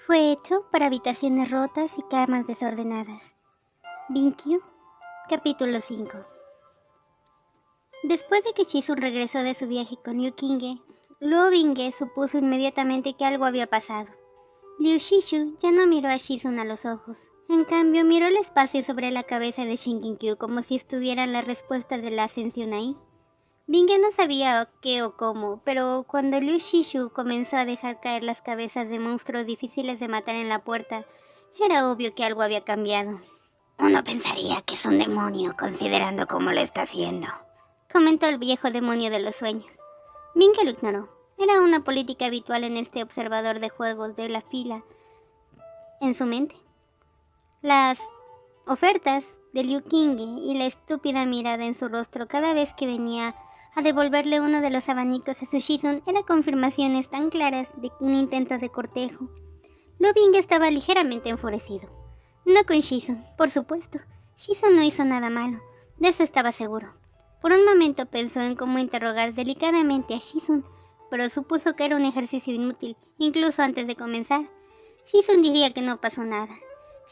fue hecho para habitaciones rotas y camas desordenadas. Binkyu, capítulo 5. Después de que Shizune regresó de su viaje con Liu Qingge, Luo Binghe supuso inmediatamente que algo había pasado. Liu Shishu ya no miró a Shizune a los ojos. En cambio, miró el espacio sobre la cabeza de Shinkinkyu como si estuvieran las respuestas de la ascensión ahí. Binghe no sabía qué o cómo, pero cuando Liu Shishu comenzó a dejar caer las cabezas de monstruos difíciles de matar en la puerta, era obvio que algo había cambiado. Uno pensaría que es un demonio, considerando cómo lo está haciendo, comentó el viejo demonio de los sueños. Binghe lo ignoró. Era una política habitual en este observador de juegos de la fila en su mente. Las ofertas de Liu Qingge y la estúpida mirada en su rostro cada vez que venía a devolverle uno de los abanicos a su Shizune eran confirmaciones tan claras de un intento de cortejo. Luo Binghe estaba ligeramente enfurecido. No con Shizune, por supuesto. Shizune no hizo nada malo, de eso estaba seguro. Por un momento pensó en cómo interrogar delicadamente a Shizune, pero supuso que era un ejercicio inútil, incluso antes de comenzar. Shizune diría que no pasó nada.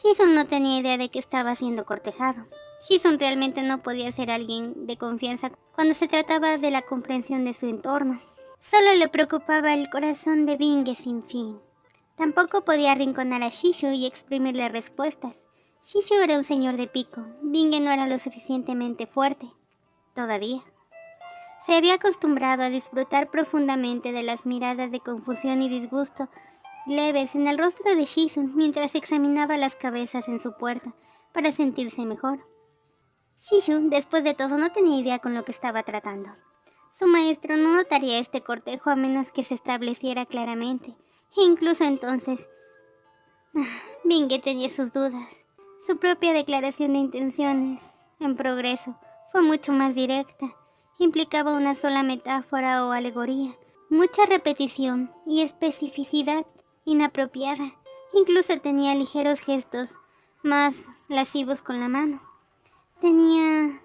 Shizune no tenía idea de que estaba siendo cortejado. Shizune realmente no podía ser alguien de confianza cuando se trataba de la comprensión de su entorno. Solo le preocupaba el corazón de Binghe sin fin. Tampoco podía arrinconar a Shishu y exprimirle respuestas. Shishu era un señor de pico. Binghe no era lo suficientemente fuerte. Todavía. Se había acostumbrado a disfrutar profundamente de las miradas de confusión y disgusto leves en el rostro de Shizune mientras examinaba las cabezas en su puerta para sentirse mejor. Shishu, después de todo, no tenía idea con lo que estaba tratando. Su maestro no notaría este cortejo a menos que se estableciera claramente, e incluso entonces, Binghe tenía sus dudas. Su propia declaración de intenciones, en progreso, fue mucho más directa. Implicaba una sola metáfora o alegoría, mucha repetición y especificidad inapropiada. Incluso tenía ligeros gestos más lascivos con la mano. Tenía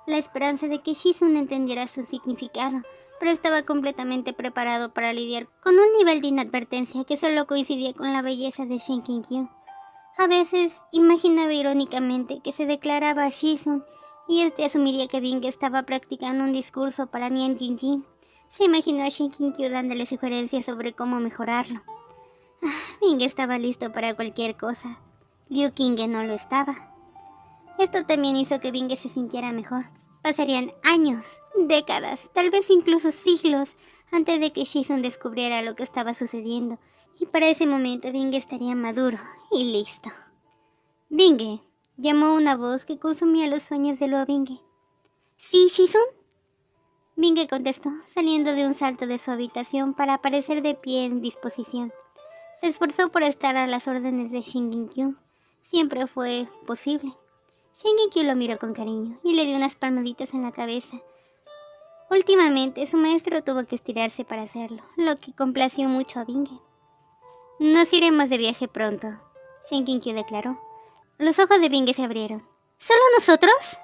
la esperanza de que Shizune entendiera su significado, pero estaba completamente preparado para lidiar con un nivel de inadvertencia que solo coincidía con la belleza de Shinkinkyu. A veces imaginaba irónicamente que se declaraba a Shizune y asumiría que Binghe estaba practicando un discurso para Nian Jinjin. Se imaginó a Shinkinkyu dándole sugerencias sobre cómo mejorarlo. Binghe estaba listo para cualquier cosa. Liu Qingge no lo estaba. Esto también hizo que Binghe se sintiera mejor. Pasarían años, décadas, tal vez incluso siglos, antes de que Shizune descubriera lo que estaba sucediendo, y para ese momento Binghe estaría maduro y listo. Binghe, llamó una voz que consumía los sueños de Luo Binghe. ¿Sí, Shizune? Binghe contestó, saliendo de un salto de su habitación para aparecer de pie en disposición. Se esforzó por estar a las órdenes de Shinkinkyu. Siempre fue posible. Shinkinkyu lo miró con cariño y le dio unas palmaditas en la cabeza. Últimamente, su maestro tuvo que estirarse para hacerlo, lo que complació mucho a Binghe. Nos iremos de viaje pronto, Shinkinkyu declaró. Los ojos de Binghe se abrieron. ¿Solo nosotros?,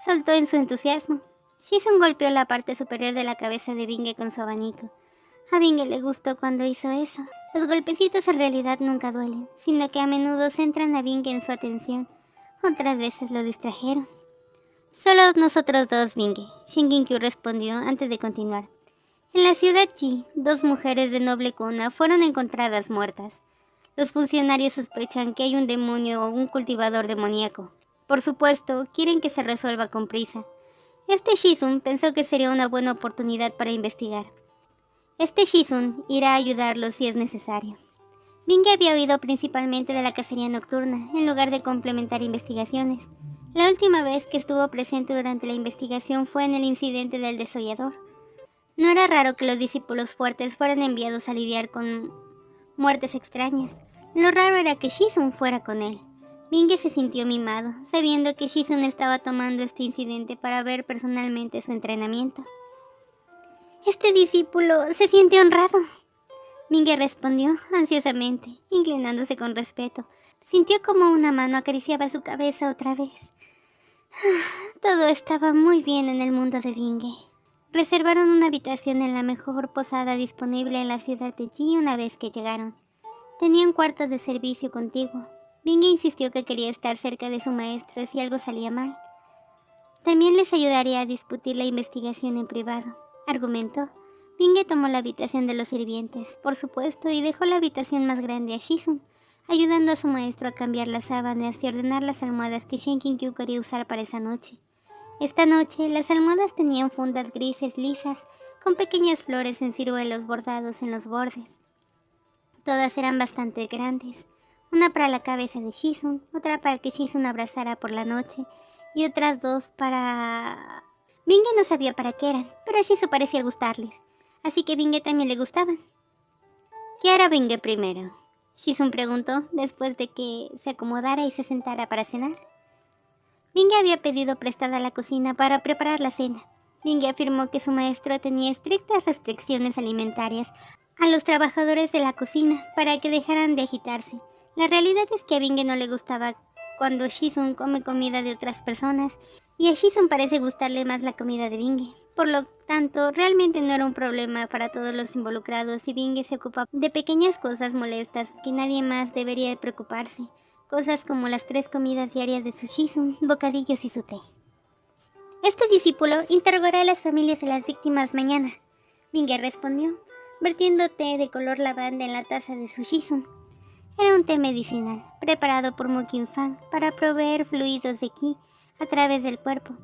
soltó en su entusiasmo. Shizune golpeó la parte superior de la cabeza de Binghe con su abanico. A Binghe le gustó cuando hizo eso. Los golpecitos en realidad nunca duelen, sino que a menudo centran a Binghe en su atención. Otras veces lo distrajeron. Solo nosotros dos, Binghe, Shinkinkyu respondió antes de continuar. En la ciudad Ji, 2 mujeres de noble cuna fueron encontradas muertas. Los funcionarios sospechan que hay un demonio o un cultivador demoníaco. Por supuesto, quieren que se resuelva con prisa. Shizune pensó que sería una buena oportunidad para investigar. Shizune irá a ayudarlos si es necesario. Binghe había oído principalmente de la cacería nocturna, en lugar de complementar investigaciones. La última vez que estuvo presente durante la investigación fue en el incidente del desollador. No era raro que los discípulos fuertes fueran enviados a lidiar con muertes extrañas. Lo raro era que Shizune fuera con él. Binghe se sintió mimado, sabiendo que Shizune estaba tomando este incidente para ver personalmente su entrenamiento. Este discípulo se siente honrado, Binghe respondió ansiosamente, inclinándose con respeto. Sintió como una mano acariciaba su cabeza otra vez. Todo estaba muy bien en el mundo de Binghe. Reservaron una habitación en la mejor posada disponible en la ciudad de Ji una vez que llegaron. Tenían cuartos de servicio contiguo. Binge insistió que quería estar cerca de su maestro si algo salía mal. También les ayudaría a discutir la investigación en privado, argumentó. Binge tomó la habitación de los sirvientes, por supuesto, y dejó la habitación más grande a Shizun, ayudando a su maestro a cambiar las sábanas y ordenar las almohadas que Shinkin-kyu quería usar para esa noche. Esta noche, las almohadas tenían fundas grises lisas, con pequeñas flores en ciruelos bordados en los bordes. Todas eran bastante grandes, una para la cabeza de Shizun, otra para que Shizun abrazara por la noche, y otras dos para... Binge no sabía para qué eran, pero a Shizun parecía gustarles, así que Binge también le gustaban. ¿Qué hará Binge primero?, Shizun preguntó después de que se acomodara y se sentara para cenar. Binge había pedido prestada la cocina para preparar la cena. Binge afirmó que su maestro tenía estrictas restricciones alimentarias a los trabajadores de la cocina para que dejaran de agitarse. La realidad es que a Binge no le gustaba cuando Shizun come comida de otras personas, y a Shizun parece gustarle más la comida de Binge. Por lo tanto, realmente no era un problema para todos los involucrados y Binge se ocupa de pequeñas cosas molestas que nadie más debería preocuparse. Cosas como las 3 comidas diarias de su Shizun, bocadillos y su té. Este discípulo interrogará a las familias de las víctimas mañana, Binge respondió, vertiendo té de color lavanda en la taza de su Shizun. Era un té medicinal, preparado por Mu Qinfang para proveer fluidos de ki a través del cuerpo.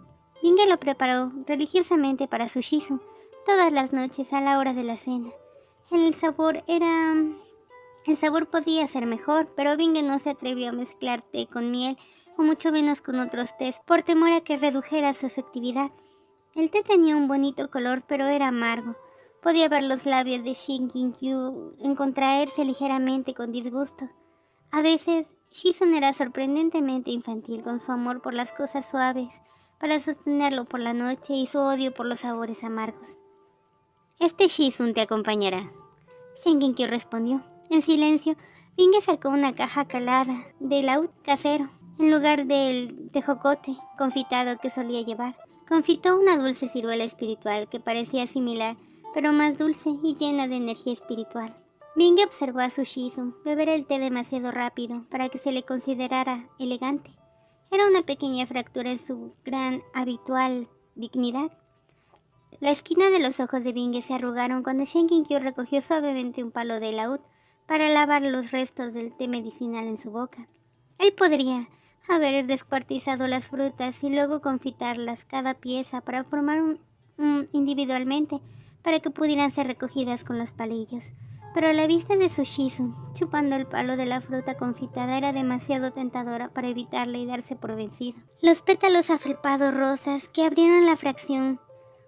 Binge lo preparó religiosamente para su Shizun, todas las noches a la hora de la cena. El sabor podía ser mejor, pero Binge no se atrevió a mezclar té con miel, o mucho menos con otros tés, por temor a que redujera su efectividad. El té tenía un bonito color, pero era amargo. Podía ver los labios de Shinkin-kyu contraerse ligeramente con disgusto. A veces, Shizun era sorprendentemente infantil con su amor por las cosas suaves, para sostenerlo por la noche y su odio por los sabores amargos. «Este Shizun te acompañará», Shinkin-kyu respondió. En silencio, Binge sacó una caja calada de laúd casero, en lugar del tejocote confitado que solía llevar. Confitó una dulce ciruela espiritual que parecía similar, pero más dulce y llena de energía espiritual. Binge observó a su Shizun beber el té demasiado rápido para que se le considerara elegante. Era una pequeña fractura en su gran habitual dignidad. La esquina de los ojos de Binge se arrugaron cuando Shinkin-kyu recogió suavemente un palo de laúd para lavar los restos del té medicinal en su boca. Él podría haber descuartizado las frutas y luego confitarlas cada pieza para formar un individualmente para que pudieran ser recogidas con los palillos. Pero la vista de su Shizun chupando el palo de la fruta confitada era demasiado tentadora para evitarla y darse por vencido. Los pétalos afelpados rosas que abrieron la fracción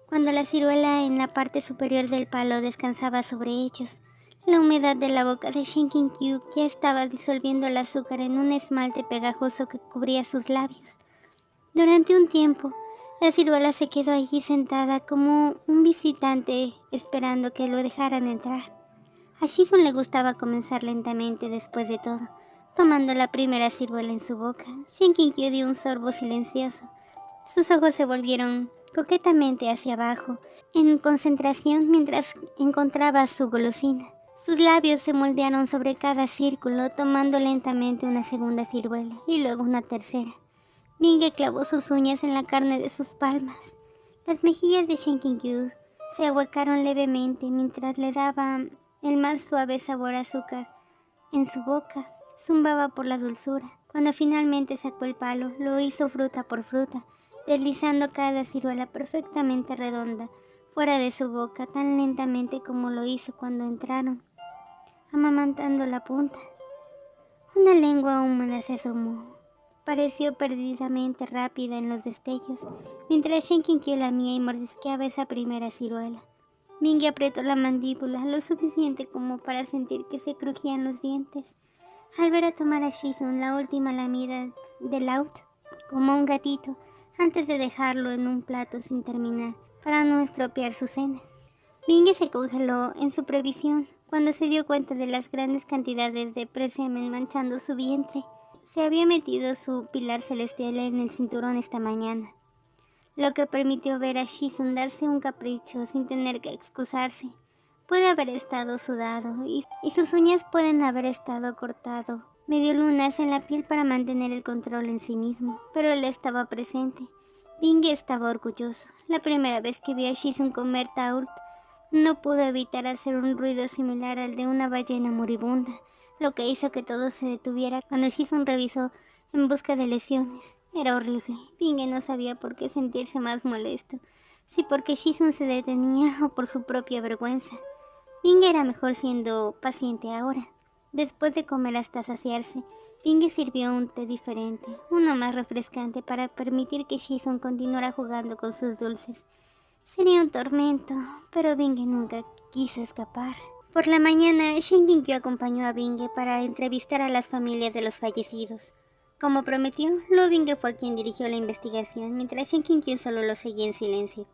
cuando la ciruela en la parte superior del palo descansaba sobre ellos. La humedad de la boca de Shinkin-kyu ya estaba disolviendo el azúcar en un esmalte pegajoso que cubría sus labios. Durante un tiempo, la ciruela se quedó allí sentada como un visitante esperando que lo dejaran entrar. A Shizun le gustaba comenzar lentamente después de todo, tomando la primera ciruela en su boca. Shinkin-kyu dio un sorbo silencioso. Sus ojos se volvieron coquetamente hacia abajo, en concentración mientras encontraba su golosina. Sus labios se moldearon sobre cada círculo, tomando lentamente una segunda ciruela y luego una tercera. Binge clavó sus uñas en la carne de sus palmas. Las mejillas de Shinkin-kyu se ahuecaron levemente mientras le daba el más suave sabor a azúcar en su boca. Zumbaba por la dulzura. Cuando finalmente sacó el palo, lo hizo fruta por fruta, deslizando cada ciruela perfectamente redonda fuera de su boca tan lentamente como lo hizo cuando entraron, amamantando la punta. Una lengua húmeda se asomó. Pareció perdidamente rápida en los destellos, mientras Shinkin-kyu lamía y mordisqueaba esa primera ciruela. Binge apretó la mandíbula lo suficiente como para sentir que se crujían los dientes al ver a tomar a Shizun la última lamida de laúd, como un gatito, antes de dejarlo en un plato sin terminar, para no estropear su cena. Binge se congeló en su previsión cuando se dio cuenta de las grandes cantidades de presemen manchando su vientre. Se había metido su pilar celestial en el cinturón esta mañana, lo que permitió ver a Shizun darse un capricho sin tener que excusarse. puede haber estado sudado y sus uñas pueden haber estado cortado medio lunas en la piel para mantener el control en sí mismo, pero él estaba presente. Binge estaba orgulloso. La primera vez que vio a Shizun comer Tault, no pudo evitar hacer un ruido similar al de una ballena moribunda, lo que hizo que todo se detuviera cuando Shizun revisó en busca de lesiones. Era horrible. Binge no sabía por qué sentirse más molesto, si porque Shizun se detenía o por su propia vergüenza. Binge era mejor siendo paciente ahora. Después de comer hasta saciarse, Binge sirvió un té diferente, uno más refrescante para permitir que Shizun continuara jugando con sus dulces. Sería un tormento, pero Binge nunca quiso escapar. Por la mañana, Shen Qinkyu acompañó a Binge para entrevistar a las familias de los fallecidos. Como prometió, Luo Binge fue quien dirigió la investigación, mientras Shen Qinkyu solo lo seguía en silencio.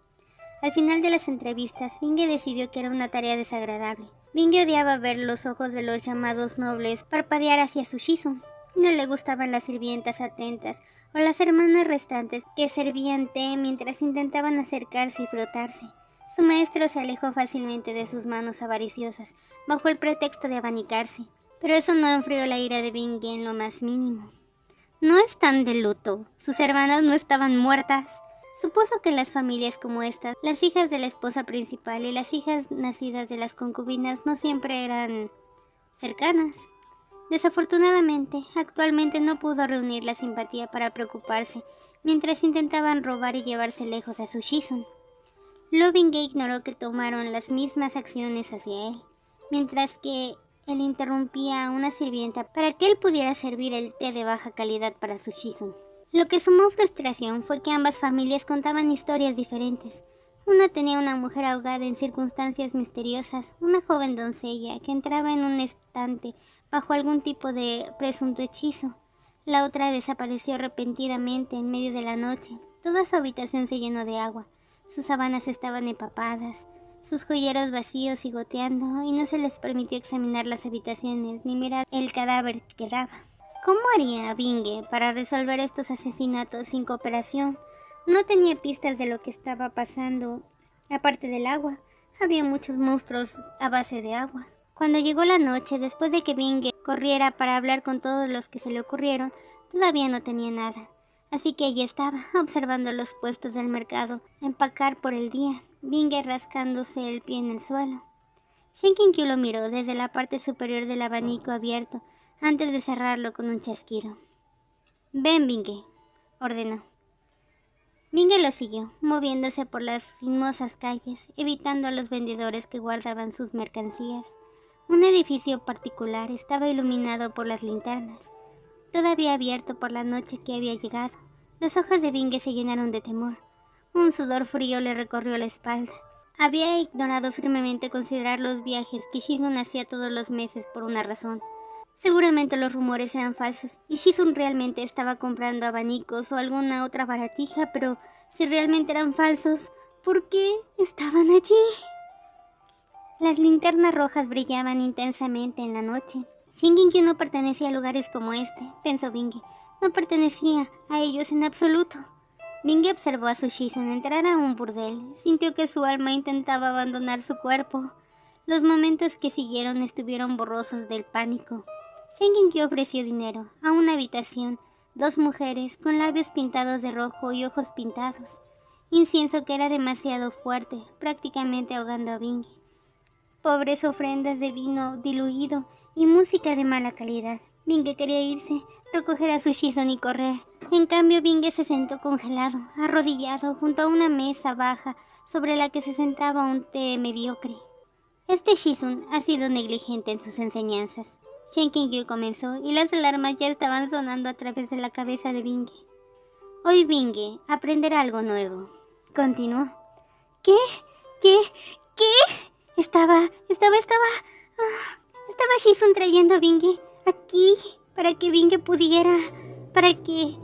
Al final de las entrevistas, Binge decidió que era una tarea desagradable. Binge odiaba ver los ojos de los llamados nobles parpadear hacia su Shizun. No le gustaban las sirvientas atentas o las hermanas restantes que servían té mientras intentaban acercarse y frotarse. Su maestro se alejó fácilmente de sus manos avariciosas, bajo el pretexto de abanicarse, pero eso no enfrió la ira de Binge en lo más mínimo. No están de luto, sus hermanas no estaban muertas. Supuso que las familias como estas, las hijas de la esposa principal y las hijas nacidas de las concubinas no siempre eran cercanas. Desafortunadamente, actualmente no pudo reunir la simpatía para preocuparse mientras intentaban robar y llevarse lejos a su Shizun. Luo Binge ignoró que tomaron las mismas acciones hacia él, mientras que él interrumpía a una sirvienta para que él pudiera servir el té de baja calidad para su Shizun. Lo que sumó frustración fue que ambas familias contaban historias diferentes. Una tenía una mujer ahogada en circunstancias misteriosas, una joven doncella que entraba en un estante bajo algún tipo de presunto hechizo. La otra desapareció repentinamente en medio de la noche. Toda su habitación se llenó de agua. Sus sábanas estaban empapadas, sus joyeros vacíos y goteando, y no se les permitió examinar las habitaciones ni mirar el cadáver que quedaba. ¿Cómo haría Binge para resolver estos asesinatos sin cooperación? No tenía pistas de lo que estaba pasando, aparte del agua. Había muchos monstruos a base de agua. Cuando llegó la noche, después de que Binge corriera para hablar con todos los que se le ocurrieron, todavía no tenía nada. Así que allí estaba, observando los puestos del mercado, empacar por el día, Binge rascándose el pie en el suelo. Shen Qinkyu lo miró desde la parte superior del abanico abierto, antes de cerrarlo con un chasquido. «Ven, Binge», ordenó. Binge lo siguió, moviéndose por las sinuosas calles, evitando a los vendedores que guardaban sus mercancías. Un edificio particular estaba iluminado por las linternas, todavía abierto por la noche que había llegado. Los ojos de Binge se llenaron de temor. Un sudor frío le recorrió la espalda. Había ignorado firmemente considerar los viajes que Shizun hacía todos los meses por una razón. Seguramente los rumores eran falsos y Shizun realmente estaba comprando abanicos o alguna otra baratija, pero si realmente eran falsos, ¿por qué estaban allí? Las linternas rojas brillaban intensamente en la noche. Shen Qinkyu no pertenecía a lugares como este, pensó Binge. No pertenecía a ellos en absoluto. Binge observó a su Shizun entrar a un burdel. Sintió que su alma intentaba abandonar su cuerpo. Los momentos que siguieron estuvieron borrosos del pánico. Shen Qinkyu ofreció dinero a una habitación, 2 mujeres con labios pintados de rojo y ojos pintados. Incienso que era demasiado fuerte, prácticamente ahogando a Binge. Pobres ofrendas de vino diluido y música de mala calidad. Binge quería irse, recoger a su Shizun y correr. En cambio, Binge se sentó congelado, arrodillado, junto a una mesa baja sobre la que se sentaba un té mediocre. Este Shizun ha sido negligente en sus enseñanzas. Shen Qinkyu comenzó y las alarmas ya estaban sonando a través de la cabeza de Binge. Hoy Binge aprenderá algo nuevo. Continuó. ¿Qué? Estaba Shizun trayendo a Binge aquí para que Binge pudiera... Binge...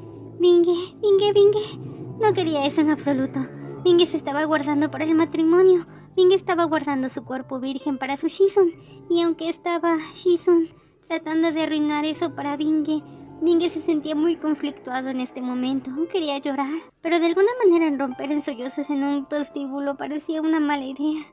No quería eso en absoluto. Binge se estaba guardando para el matrimonio. Binge estaba guardando su cuerpo virgen para su Shizun. Y aunque estaba Shizun tratando de arruinar eso para Binge, Binge se sentía muy conflictuado en este momento. Quería llorar, pero de alguna manera romper en sollozos en un prostíbulo parecía una mala idea.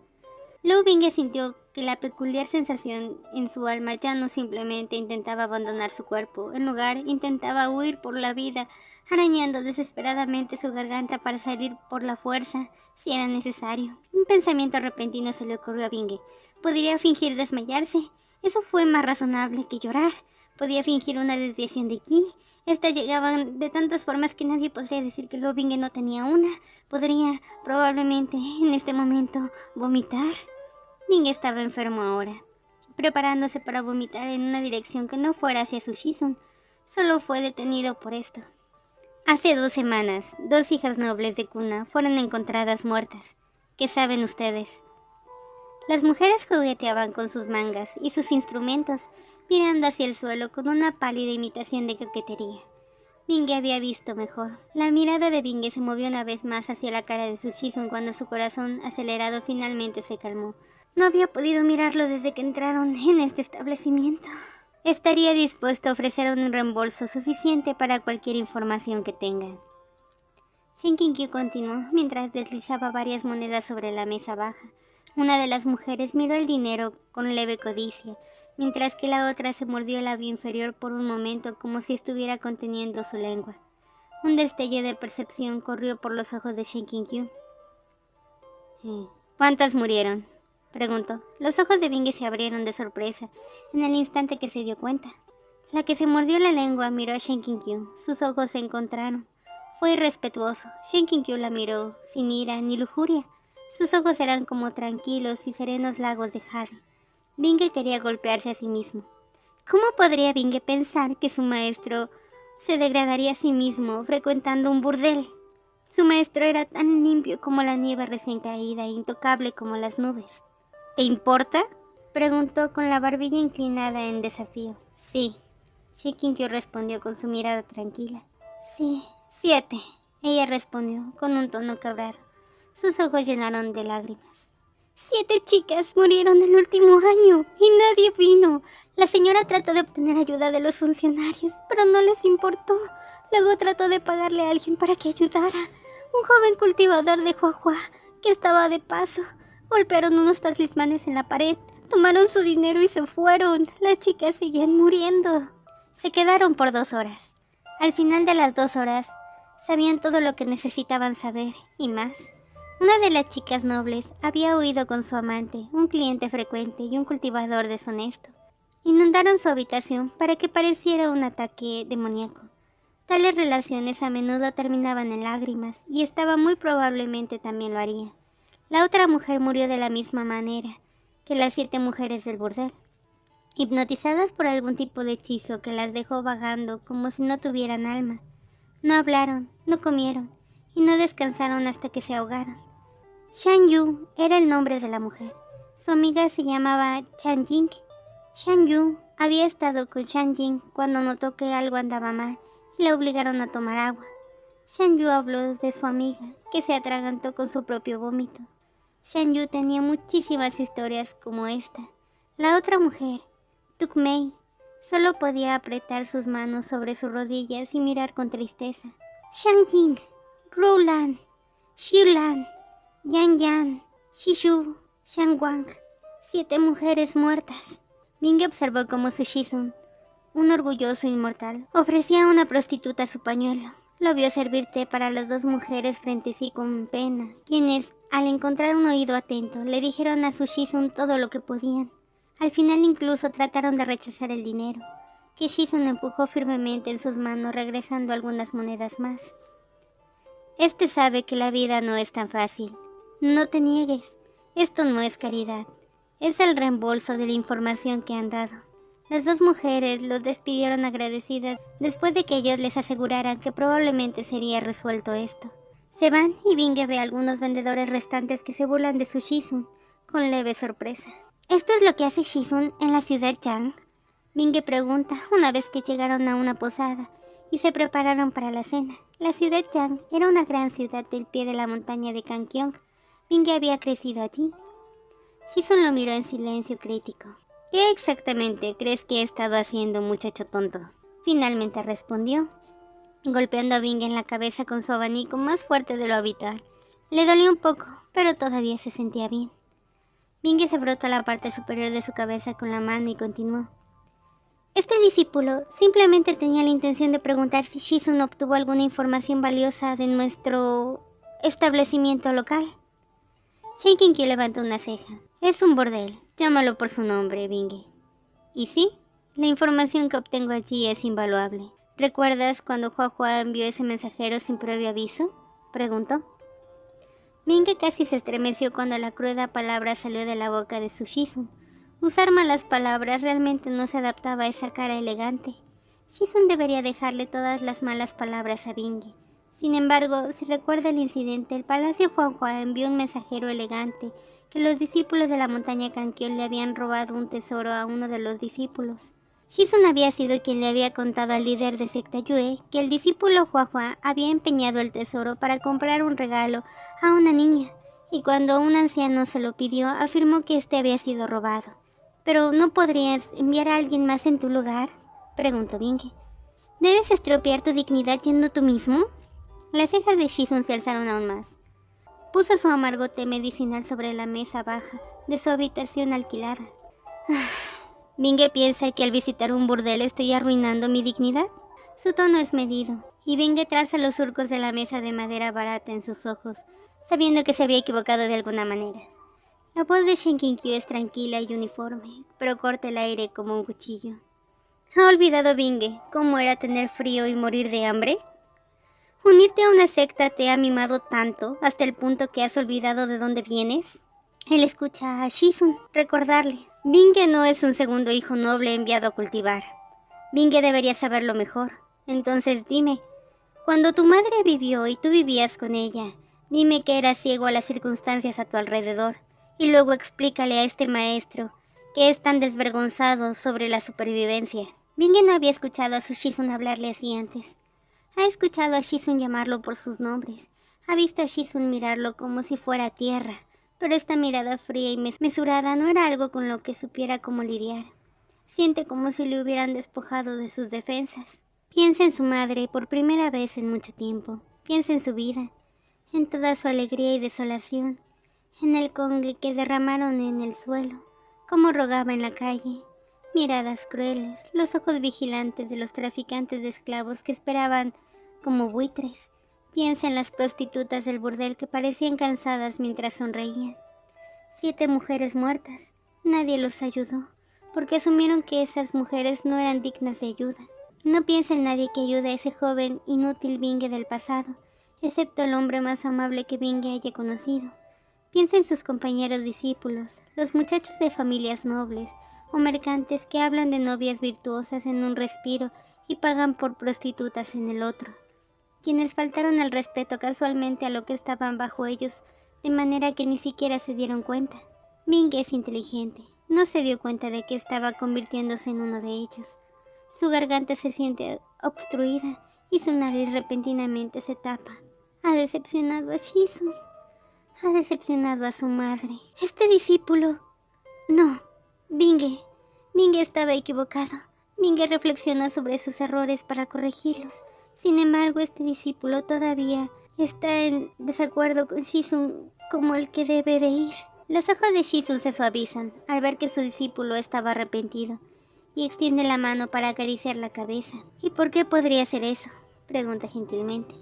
Luego Binge sintió que la peculiar sensación en su alma ya no simplemente intentaba abandonar su cuerpo, en lugar intentaba huir por la vida, arañando desesperadamente su garganta para salir por la fuerza, si era necesario. Un pensamiento repentino se le ocurrió a Binge. Podría fingir desmayarse. Eso fue más razonable que llorar. Podía fingir una desviación de ki. Estas llegaban de tantas formas que nadie podría decir que Binge no tenía una. Podría, probablemente, en este momento, vomitar. Binge estaba enfermo ahora, preparándose para vomitar en una dirección que no fuera hacia su Shizun. Solo fue detenido por esto. Hace 2 semanas, 2 hijas nobles de cuna fueron encontradas muertas. ¿Qué saben ustedes? Las mujeres jugueteaban con sus mangas y sus instrumentos, mirando hacia el suelo con una pálida imitación de coquetería. Binge había visto mejor. La mirada de Binge se movió una vez más hacia la cara de su Shizun cuando su corazón acelerado finalmente se calmó. No había podido mirarlo desde que entraron en este establecimiento. Estaría dispuesto a ofrecer un reembolso suficiente para cualquier información que tengan. Shen Qinkyu continuó mientras deslizaba varias monedas sobre la mesa baja. Una de las mujeres miró el dinero con leve codicia, mientras que la otra se mordió el labio inferior por un momento como si estuviera conteniendo su lengua. Un destello de percepción corrió por los ojos de Shen Qinkyu. ¿Cuántas murieron?, preguntó. Los ojos de Binge se abrieron de sorpresa en el instante que se dio cuenta. La que se mordió la lengua miró a Shen Qinkyu. Sus ojos se encontraron. Fue irrespetuoso. Shen Qinkyu la miró, sin ira ni lujuria. Sus ojos eran como tranquilos y serenos lagos de jade. Binge quería golpearse a sí mismo. ¿Cómo podría Binge pensar que su maestro se degradaría a sí mismo frecuentando un burdel? Su maestro era tan limpio como la nieve recién caída e intocable como las nubes. ¿Te importa?, preguntó con la barbilla inclinada en desafío. Sí, Shen Qinkyu respondió con su mirada tranquila. Sí, 7, ella respondió con un tono quebrado. Sus ojos llenaron de lágrimas. 7 chicas murieron el último año y nadie vino. La señora trató de obtener ayuda de los funcionarios, pero no les importó. Luego trató de pagarle a alguien para que ayudara. Un joven cultivador de Huahua que estaba de paso. Golpearon unos talismanes en la pared, tomaron su dinero y se fueron. Las chicas seguían muriendo. Se quedaron por 2 horas. Al final de las 2 horas, sabían todo lo que necesitaban saber, y más. Una de las chicas nobles había huido con su amante, un cliente frecuente y un cultivador deshonesto. Inundaron su habitación para que pareciera un ataque demoníaco. Tales relaciones a menudo terminaban en lágrimas, y esta muy probablemente también lo haría. La otra mujer murió de la misma manera que las 7 mujeres del burdel, hipnotizadas por algún tipo de hechizo que las dejó vagando como si no tuvieran alma. No hablaron, no comieron y no descansaron hasta que se ahogaron. Shan Yu era el nombre de la mujer. Su amiga se llamaba Chan Ying. Shan Yu había estado con Shan Ying cuando notó que algo andaba mal y la obligaron a tomar agua. Shan Yu habló de su amiga, que se atragantó con su propio vómito. Shan Yu tenía muchísimas historias como esta. La otra mujer, Tuk Mei, solo podía apretar sus manos sobre sus rodillas y mirar con tristeza. Shang Ying, Roulan, Xiulan, Yang Yan, Shishu, Shang Wang, 7 mujeres muertas. Binge observó cómo su Shizun, un orgulloso inmortal, ofrecía a una prostituta su pañuelo. Lo vio servir té para las 2 mujeres frente a sí con pena, quienes, al encontrar un oído atento, le dijeron a su Shizun todo lo que podían. Al final incluso trataron de rechazar el dinero, que Shizun empujó firmemente en sus manos, regresando algunas monedas más. Este sabe que la vida no es tan fácil. No te niegues, esto no es caridad, es el reembolso de la información que han dado. Las 2 mujeres los despidieron agradecidas después de que ellos les aseguraran que probablemente sería resuelto esto. Se van y Binge ve a algunos vendedores restantes que se burlan de su Shizun, con leve sorpresa. ¿Esto es lo que hace Shizun en la ciudad Yang?, Binge pregunta una vez que llegaron a una posada y se prepararon para la cena. La ciudad Yang era una gran ciudad del pie de la montaña de Kankyong. Binge había crecido allí. Shizun lo miró en silencio crítico. ¿Qué exactamente crees que he estado haciendo, muchacho tonto?, finalmente respondió, golpeando a Binge en la cabeza con su abanico más fuerte de lo habitual. Le dolió un poco, pero todavía se sentía bien. Binge se frotó la parte superior de su cabeza con la mano y continuó. Este discípulo simplemente tenía la intención de preguntar si Shizun obtuvo alguna información valiosa de nuestro establecimiento local. Shinkinkyu levantó una ceja. Es un bordel, llámalo por su nombre, Binge. ¿Y sí? La información que obtengo allí es invaluable. ¿Recuerdas cuando Hua envió ese mensajero sin previo aviso? Preguntó. Binge casi se estremeció cuando la cruda palabra salió de la boca de su Shizun. Usar malas palabras realmente no se adaptaba a esa cara elegante. Shizun debería dejarle todas las malas palabras a Binge. Sin embargo, si recuerda el incidente, el palacio Hua envió un mensajero elegante que los discípulos de la montaña Kankyō le habían robado un tesoro a uno de los discípulos. Shizun había sido quien le había contado al líder de secta Yue que el discípulo Hua había empeñado el tesoro para comprar un regalo a una niña, y cuando un anciano se lo pidió, afirmó que este había sido robado. ¿Pero no podrías enviar a alguien más en tu lugar?, preguntó Binge. ¿Debes estropear tu dignidad yendo tú mismo? Las cejas de Shizun se alzaron aún más. Puso su amargo té medicinal sobre la mesa baja de su habitación alquilada. ¿Binge piensa que al visitar un burdel estoy arruinando mi dignidad? Su tono es medido, y Binge traza los surcos de la mesa de madera barata en sus ojos, sabiendo que se había equivocado de alguna manera. La voz de Shinkinkyu es tranquila y uniforme, pero corta el aire como un cuchillo. ¿Ha olvidado Binge cómo era tener frío y morir de hambre? ¿Unirte a una secta te ha mimado tanto hasta el punto que has olvidado de dónde vienes? Él escucha a Shizun recordarle. Binge no es un segundo hijo noble enviado a cultivar. Binge debería saberlo mejor. Entonces dime, cuando tu madre vivió y tú vivías con ella, dime que eras ciego a las circunstancias a tu alrededor. Y luego explícale a este maestro que es tan desvergonzado sobre la supervivencia. Binge no había escuchado a su Shizun hablarle así antes. Ha escuchado a Shizun llamarlo por sus nombres. Ha visto a Shizun mirarlo como si fuera tierra. Pero esta mirada fría y mesurada no era algo con lo que supiera cómo lidiar. Siente como si le hubieran despojado de sus defensas. Piensa en su madre por primera vez en mucho tiempo. Piensa en su vida, en toda su alegría y desolación, en el congue que derramaron en el suelo, cómo rogaba en la calle, miradas crueles, los ojos vigilantes de los traficantes de esclavos que esperaban como buitres. Piensa en las prostitutas del burdel que parecían cansadas mientras sonreían. 7 mujeres muertas. Nadie los ayudó, porque asumieron que esas mujeres no eran dignas de ayuda. No piensa en nadie que ayude a ese joven inútil Binge del pasado, excepto el hombre más amable que Binge haya conocido. Piensa en sus compañeros discípulos, los muchachos de familias nobles o mercantes que hablan de novias virtuosas en un respiro y pagan por prostitutas en el otro, quienes faltaron el respeto casualmente a lo que estaban bajo ellos, de manera que ni siquiera se dieron cuenta. Binge es inteligente, no se dio cuenta de que estaba convirtiéndose en uno de ellos. Su garganta se siente obstruida y su nariz repentinamente se tapa. Ha decepcionado a Shizun. Ha decepcionado a su madre. Este discípulo... No, Binge estaba equivocado. Binge reflexiona sobre sus errores para corregirlos. Sin embargo, este discípulo todavía está en desacuerdo con Shizun como el que debe de ir. Los ojos de Shizun se suavizan al ver que su discípulo estaba arrepentido y extiende la mano para acariciar la cabeza. ¿Y por qué podría ser eso?, pregunta gentilmente.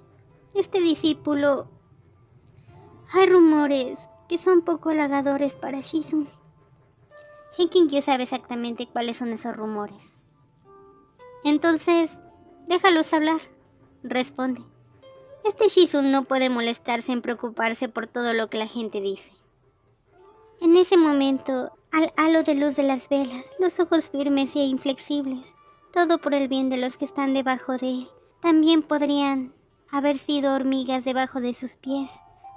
Este discípulo... Hay rumores que son poco halagadores para Shizun. Shinkinkyu sabe exactamente cuáles son esos rumores. Entonces, déjalos hablar, responde. Este Shizun no puede molestarse en preocuparse por todo lo que la gente dice. En ese momento, al halo de luz de las velas, los ojos firmes e inflexibles, todo por el bien de los que están debajo de él, también podrían haber sido hormigas debajo de sus pies.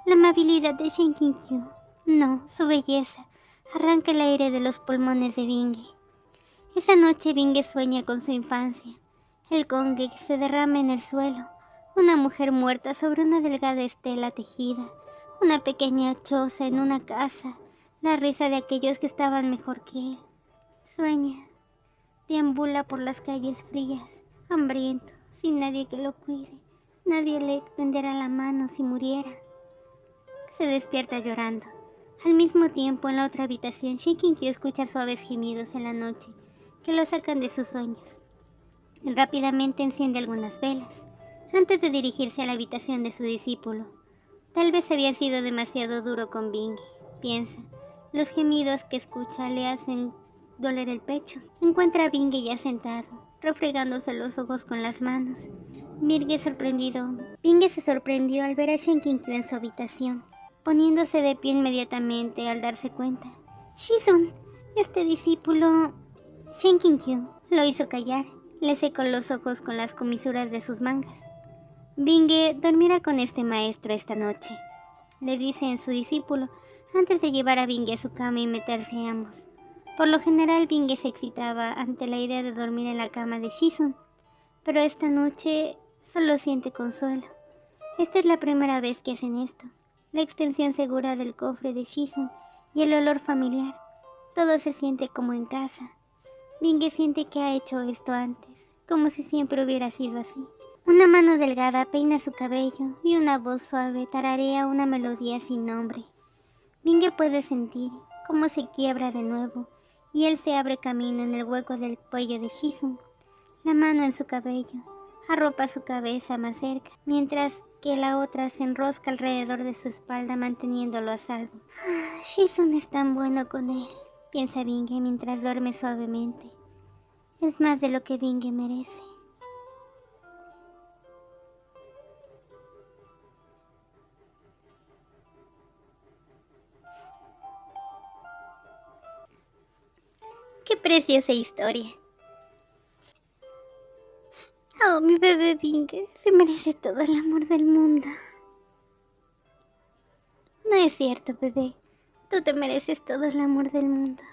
La amabilidad de Shinkinkyu, no, su belleza, arranca el aire de los pulmones de Binge. Esa noche Binge sueña con su infancia, el congue que se derrama en el suelo, una mujer muerta sobre una delgada estela tejida, una pequeña choza en una casa, la risa de aquellos que estaban mejor que él. Sueña, deambula por las calles frías, hambriento, sin nadie que lo cuide. Nadie le extenderá la mano si muriera. Se despierta llorando. Al mismo tiempo, en la otra habitación, Shinkinkyo escucha suaves gemidos en la noche que lo sacan de sus sueños. Rápidamente enciende algunas velas, antes de dirigirse a la habitación de su discípulo. Tal vez había sido demasiado duro con Binge, piensa. Los gemidos que escucha le hacen doler el pecho. Encuentra a Binge ya sentado, refregándose los ojos con las manos. Binge se sorprendió al ver a Shinkinkyo en su habitación, poniéndose de pie inmediatamente al darse cuenta. Shizun, este discípulo... Shinkinkyo lo hizo callar. Le secó los ojos con las comisuras de sus mangas. Binge dormirá con este maestro esta noche, le dice en su discípulo, antes de llevar a Binge a su cama y meterse ambos. Por lo general, Binge se excitaba ante la idea de dormir en la cama de Shizun, pero esta noche solo siente consuelo. Esta es la primera vez que hacen esto. La extensión segura del cofre de Shizun y el olor familiar. Todo se siente como en casa. Binge siente que ha hecho esto antes, como si siempre hubiera sido así. Una mano delgada peina su cabello y una voz suave tararea una melodía sin nombre. Binge puede sentir cómo se quiebra de nuevo y él se abre camino en el hueco del cuello de Shizun. La mano en su cabello arropa su cabeza más cerca, mientras que la otra se enrosca alrededor de su espalda manteniéndolo a salvo. Shizun es tan bueno con él, piensa Binge mientras duerme suavemente. Es más de lo que Binge merece. ¡Qué preciosa historia! Oh, mi bebé Binge se merece todo el amor del mundo. No es cierto, bebé. Tú te mereces todo el amor del mundo.